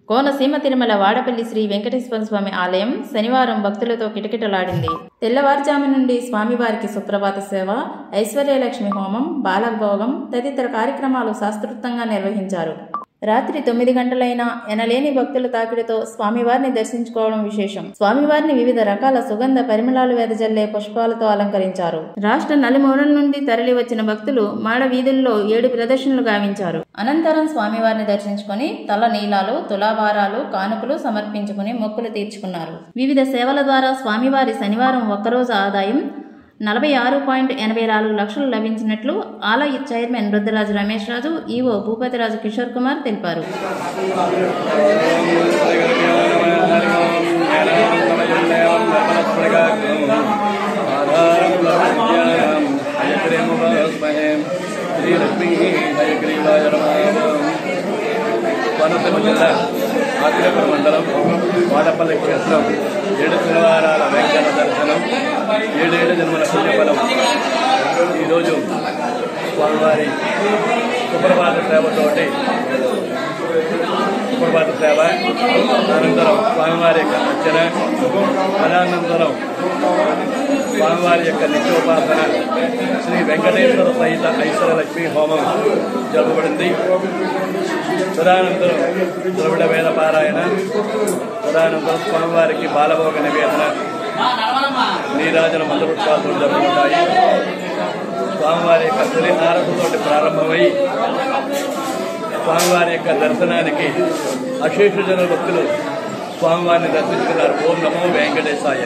కోనసీమ తిరుమల వాడపల్లి శ్రీ వెంకటేశ్వర స్వామి ఆలయం శనివారం భక్తులతో కిటకిటలాడింది. తెల్లవారుజాము నుండి స్వామివారికి సుప్రభాత సేవ, ఐశ్వర్యలక్ష్మి హోమం, బాలభోగం తదితర కార్యక్రమాలు శాస్త్రోక్తంగా నిర్వహించారు. రాత్రి 9 గంటలైనా ఎనలేని భక్తుల తాకిడితో స్వామివారిని దర్శించుకోవడం విశేషం. స్వామివారిని వివిధ రకాల సుగంధ పరిమళాలు వెదజల్లే పుష్పాలతో అలంకరించారు. రాష్ట్ర నలుమూలల నుండి తరలి వచ్చిన భక్తులు మాడ వీధుల్లో 7 ప్రదర్శనలు గావించారు. అనంతరం స్వామివారిని దర్శించుకుని తల నీలాలు, తులాభారాలు, కానుకలు సమర్పించుకుని మొక్కులు తీర్చుకున్నారు. వివిధ సేవల ద్వారా స్వామివారి శనివారం ఒక్కరోజు ఆదాయం 46.84 లక్షలు లభించినట్లు ఆలయ చైర్మన్ రుద్రరాజు రమేష్ రాజు, ఈవో భూపతిరాజు కిషోర్ కుమార్ తెలిపారు. కోనసీమ జిల్లా ఆత్రేయపురం మండలం వాడపల్లి క్షేత్రం 7 శనివారాల వెంకన్న దర్శనం, 7 జన్మల పుణ్యఫలం. ఈరోజు స్వామివారి సుప్రభాత సేవతోటి సుప్రభాత సేవ అనంతరం స్వామివారి యొక్క అర్చన, అనంతరం స్వామివారి యొక్క నిత్యోపాసన శ్రీ వెంకటేశ్వర సహిత ఐశ్వర్యలక్ష్మి హోమం జరపబడింది. తదనంతరం ద్రవిడ వేద పారాయణ, తదనంతరం స్వామివారికి బాలభోగ నివేదన, నీరాజన మంత్రోత్సవాలు జరుగుతాయి. స్వామివారి యొక్క తొలి హారతితోటి ప్రారంభమై స్వామివారి యొక్క దర్శనానికి అశేష జన భక్తులు స్వామివారిని దర్శించుకున్నారు. ఓం నమో వెంకటేశాయ.